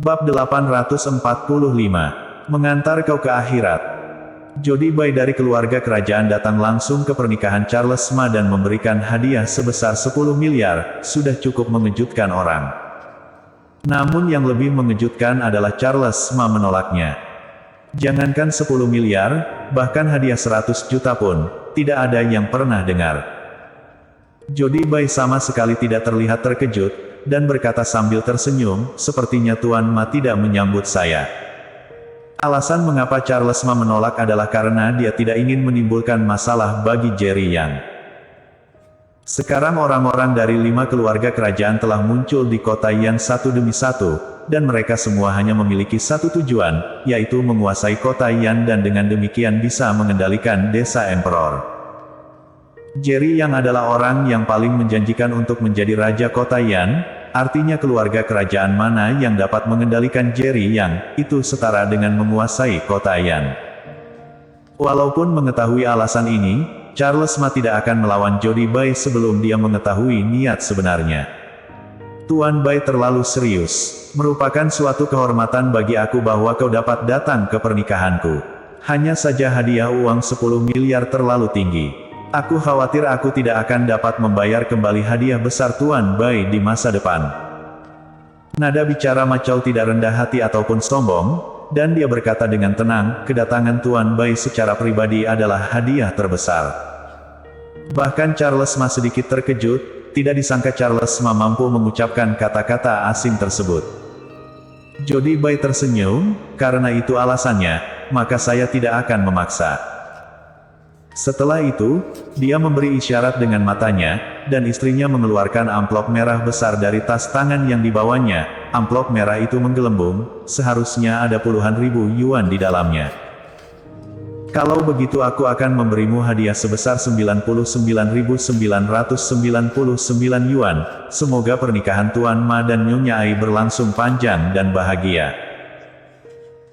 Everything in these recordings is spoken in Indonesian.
Bab 845. Mengantar kau ke akhirat. Jody Bai dari keluarga kerajaan datang langsung ke pernikahan Charles Ma dan memberikan hadiah sebesar 10 miliar, sudah cukup mengejutkan orang. Namun yang lebih mengejutkan adalah Charles Ma menolaknya. Jangankan 10 miliar, bahkan hadiah 100 juta pun, tidak ada yang pernah dengar. Jody Bai sama sekali tidak terlihat terkejut, dan berkata sambil tersenyum, sepertinya Tuan Ma tidak menyambut saya. Alasan mengapa Charles Ma menolak adalah karena dia tidak ingin menimbulkan masalah bagi Jerry Yang. Sekarang orang-orang dari 5 keluarga kerajaan telah muncul di kota Yan satu demi satu, dan mereka semua hanya memiliki satu tujuan, yaitu menguasai kota Yan dan dengan demikian bisa mengendalikan desa Emperor. Jerry Yang adalah orang yang paling menjanjikan untuk menjadi raja kota Yan, artinya keluarga kerajaan mana yang dapat mengendalikan Jerry Yang, itu setara dengan menguasai kota Yan. Walaupun mengetahui alasan ini, Charles Ma tidak akan melawan Jody Bai sebelum dia mengetahui niat sebenarnya. Tuan Bai terlalu serius. Merupakan suatu kehormatan bagi aku bahwa kau dapat datang ke pernikahanku. Hanya saja hadiah uang 10 miliar terlalu tinggi. Aku khawatir aku tidak akan dapat membayar kembali hadiah besar Tuan Bai di masa depan. Nada bicara Macau tidak rendah hati ataupun sombong, dan dia berkata dengan tenang, kedatangan Tuan Bai secara pribadi adalah hadiah terbesar. Bahkan Charles Ma sedikit terkejut, tidak disangka Charles Ma mampu mengucapkan kata-kata asing tersebut. Jody Bai tersenyum, karena itu alasannya, maka saya tidak akan memaksa. Setelah itu, dia memberi isyarat dengan matanya, dan istrinya mengeluarkan amplop merah besar dari tas tangan yang dibawanya. Amplop merah itu menggelembung, seharusnya ada puluhan ribu yuan di dalamnya. Kalau begitu aku akan memberimu hadiah sebesar 99.999 yuan. Semoga pernikahan Tuan Ma dan Nyonya Ai berlangsung panjang dan bahagia.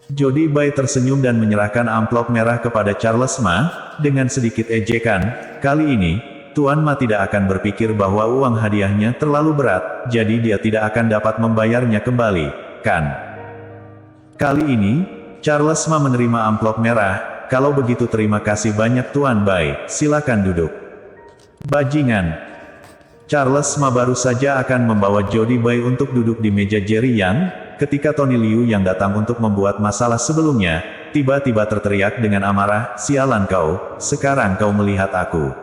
Jody Bai tersenyum dan menyerahkan amplop merah kepada Charles Ma, dengan sedikit ejekan. Kali ini, Tuan Ma tidak akan berpikir bahwa uang hadiahnya terlalu berat, jadi dia tidak akan dapat membayarnya kembali, kan? Kali ini, Charles Ma menerima amplop merah. Kalau begitu terima kasih banyak Tuan Bai, silakan duduk. Bajingan. Charles Ma baru saja akan membawa Jody Bai untuk duduk di meja Jerry Yang, ketika Tony Liu yang datang untuk membuat masalah sebelumnya, tiba-tiba terteriak dengan amarah, sialan kau, sekarang kau melihat aku.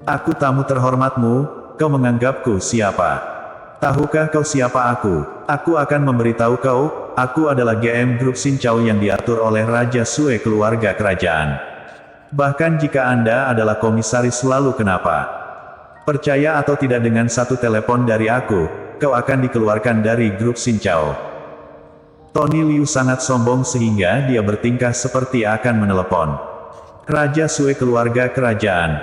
Aku tamu terhormatmu, kau menganggapku siapa? Tahukah kau siapa aku? Aku akan memberitahu kau, aku adalah GM Grup Sincao yang diatur oleh Raja Sue keluarga kerajaan. Bahkan jika Anda adalah komisaris lalu kenapa? Percaya atau tidak dengan satu telepon dari aku, kau akan dikeluarkan dari Grup Sincao. Tony Liu sangat sombong sehingga dia bertingkah seperti akan menelepon Raja Sue keluarga kerajaan.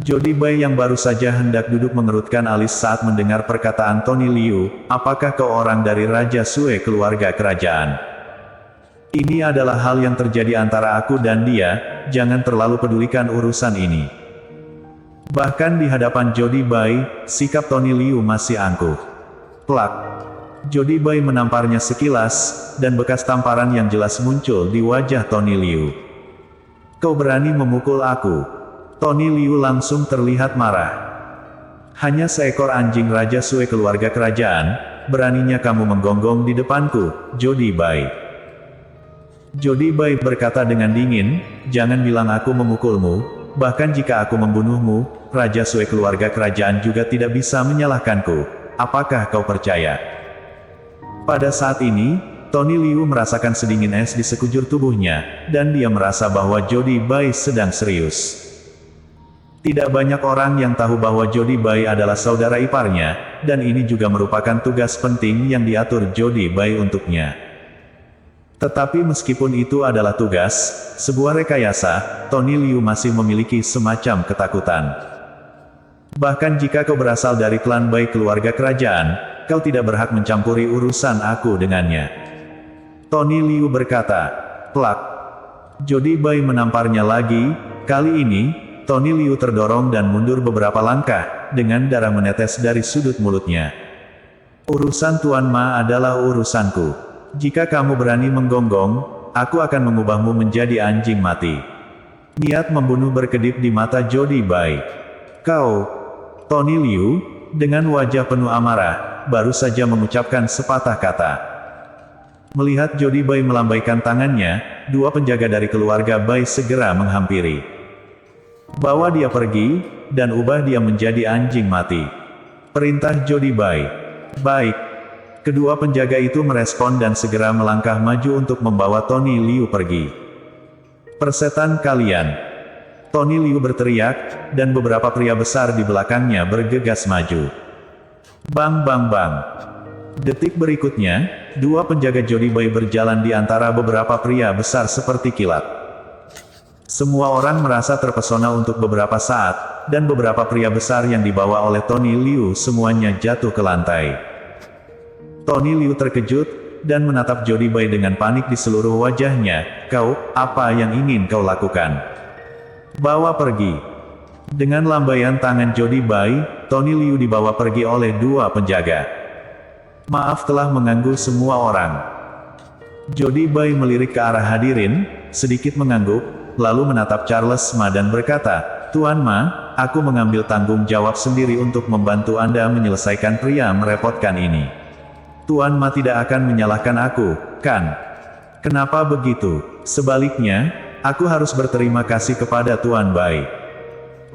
Jody Bai yang baru saja hendak duduk mengerutkan alis saat mendengar perkataan Tony Liu, apakah kau orang dari Raja Sue keluarga kerajaan? Ini adalah hal yang terjadi antara aku dan dia, jangan terlalu pedulikan urusan ini. Bahkan di hadapan Jody Bai, sikap Tony Liu masih angkuh. Plak. Jody Bai menamparnya sekilas, dan bekas tamparan yang jelas muncul di wajah Tony Liu. Kau berani memukul aku? Tony Liu langsung terlihat marah. Hanya seekor anjing Raja Sue keluarga kerajaan, beraninya kamu menggonggong di depanku, Jody Bai. Jody Bai berkata dengan dingin, jangan bilang aku memukulmu. Bahkan jika aku membunuhmu, Raja Sue keluarga kerajaan juga tidak bisa menyalahkanku. Apakah kau percaya? Pada saat ini, Tony Liu merasakan sedingin es di sekujur tubuhnya, dan dia merasa bahwa Jody Bai sedang serius. Tidak banyak orang yang tahu bahwa Jody Bai adalah saudara iparnya, dan ini juga merupakan tugas penting yang diatur Jody Bai untuknya. Tetapi meskipun itu adalah tugas, sebuah rekayasa, Tony Liu masih memiliki semacam ketakutan. Bahkan jika kau berasal dari klan Bai keluarga kerajaan, kau tidak berhak mencampuri urusan aku dengannya. Tony Liu berkata. Plak. Jody Bai menamparnya lagi, kali ini, Tony Liu terdorong dan mundur beberapa langkah, dengan darah menetes dari sudut mulutnya. Urusan Tuan Ma adalah urusanku. Jika kamu berani menggonggong, aku akan mengubahmu menjadi anjing mati. Niat membunuh berkedip di mata Jody Bai. Kau, Tony Liu, dengan wajah penuh amarah, baru saja mengucapkan sepatah kata. Melihat Jody Bai melambaikan tangannya, dua penjaga dari keluarga Bai segera menghampiri. Bawa dia pergi, dan ubah dia menjadi anjing mati. Perintah Jody Bai. Baik. Kedua penjaga itu merespon dan segera melangkah maju untuk membawa Tony Liu pergi. Persetan kalian. Tony Liu berteriak, dan beberapa pria besar di belakangnya bergegas maju. Bang bang bang. Detik berikutnya, dua penjaga Jody Bai berjalan di antara beberapa pria besar seperti kilat. Semua orang merasa terpesona untuk beberapa saat, dan beberapa pria besar yang dibawa oleh Tony Liu semuanya jatuh ke lantai. Tony Liu terkejut, dan menatap Jody Bai dengan panik di seluruh wajahnya. Kau, apa yang ingin kau lakukan? Bawa pergi. Dengan lambaian tangan Jody Bai, Tony Liu dibawa pergi oleh dua penjaga. Maaf telah mengganggu semua orang. Jody Bai melirik ke arah hadirin, sedikit mengangguk, lalu menatap Charles Ma dan berkata, Tuan Ma, aku mengambil tanggung jawab sendiri untuk membantu Anda menyelesaikan pria merepotkan ini. Tuan Ma tidak akan menyalahkan aku, kan? Kenapa begitu? Sebaliknya, aku harus berterima kasih kepada Tuan Bai.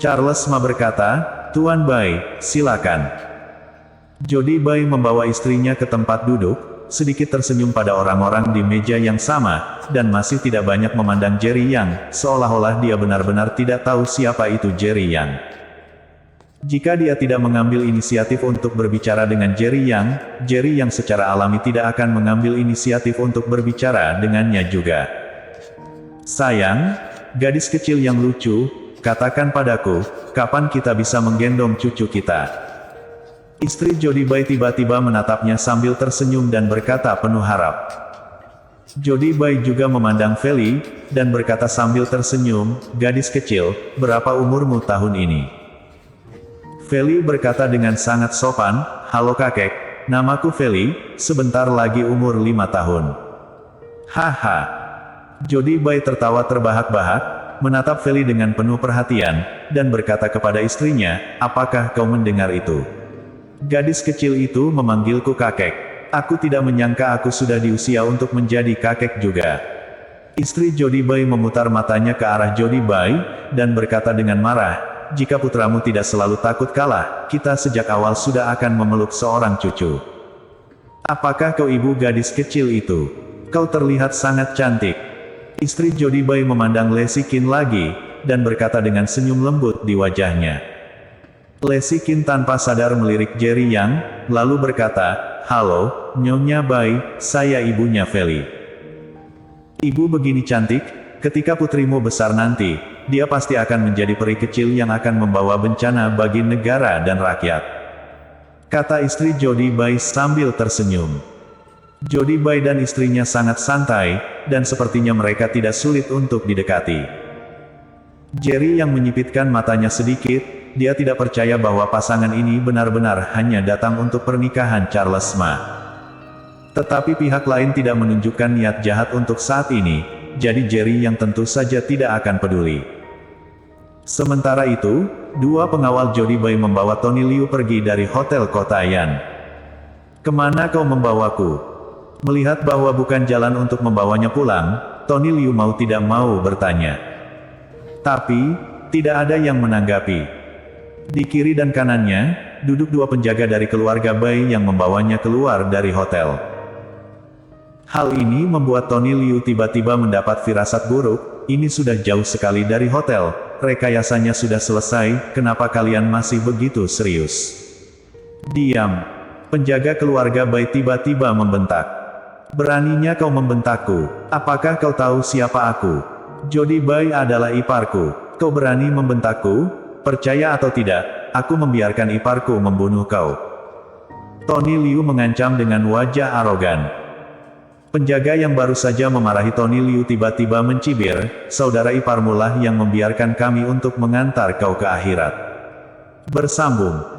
Charles Ma berkata, Tuan Bai, silakan. Jody Bai membawa istrinya ke tempat duduk, sedikit tersenyum pada orang-orang di meja yang sama, dan masih tidak banyak memandang Jerry Yang, seolah-olah dia benar-benar tidak tahu siapa itu Jerry Yang. Jika dia tidak mengambil inisiatif untuk berbicara dengan Jerry Yang secara alami tidak akan mengambil inisiatif untuk berbicara dengannya juga. Sayang, gadis kecil yang lucu, katakan padaku, kapan kita bisa menggendong cucu kita? Istri Jody Bai tiba-tiba menatapnya sambil tersenyum dan berkata penuh harap. Jody Bai juga memandang Feli, dan berkata sambil tersenyum, gadis kecil, berapa umurmu tahun ini? Feli berkata dengan sangat sopan, halo kakek, namaku Feli, sebentar lagi umur 5 tahun. Haha. Jody Bai tertawa terbahak-bahak, menatap Feli dengan penuh perhatian, dan berkata kepada istrinya, apakah kau mendengar itu? Gadis kecil itu memanggilku kakek. Aku tidak menyangka aku sudah di usia untuk menjadi kakek juga. Istri Jody Bai memutar matanya ke arah Jody Bai, dan berkata dengan marah, jika putramu tidak selalu takut kalah, kita sejak awal sudah akan memeluk seorang cucu. Apakah kau ibu gadis kecil itu? Kau terlihat sangat cantik. Istri Jody Bai memandang Lesi Qin lagi, dan berkata dengan senyum lembut di wajahnya. Lesi Qin tanpa sadar melirik Jerry Yang, lalu berkata, halo, Nyonya Bai, saya ibunya Feli. Ibu begini cantik, ketika putrimu besar nanti, dia pasti akan menjadi peri kecil yang akan membawa bencana bagi negara dan rakyat. Kata istri Jody Bai sambil tersenyum. Jody Bai dan istrinya sangat santai, dan sepertinya mereka tidak sulit untuk didekati. Jerry yang menyipitkan matanya sedikit, dia tidak percaya bahwa pasangan ini benar-benar hanya datang untuk pernikahan Charles Ma. Tetapi pihak lain tidak menunjukkan niat jahat untuk saat ini, jadi Jerry yang tentu saja tidak akan peduli. Sementara itu, dua pengawal Jody Bai membawa Tony Liu pergi dari hotel kota Yan. Kemana kau membawaku? Melihat bahwa bukan jalan untuk membawanya pulang, Tony Liu mau tidak mau bertanya. Tapi, tidak ada yang menanggapi. Di kiri dan kanannya, duduk dua penjaga dari keluarga Bai yang membawanya keluar dari hotel. Hal ini membuat Tony Liu tiba-tiba mendapat firasat buruk, ini sudah jauh sekali dari hotel, rekayasanya sudah selesai, kenapa kalian masih begitu serius? Diam. Penjaga keluarga Bai tiba-tiba membentak. Beraninya kau membentakku, apakah kau tahu siapa aku? Jody Bai adalah iparku, kau berani membentakku? Percaya atau tidak, aku membiarkan iparku membunuh kau. Tony Liu mengancam dengan wajah arogan. Penjaga yang baru saja memarahi Tony Liu tiba-tiba mencibir, saudara iparmu lah yang membiarkan kami untuk mengantar kau ke akhirat. Bersambung.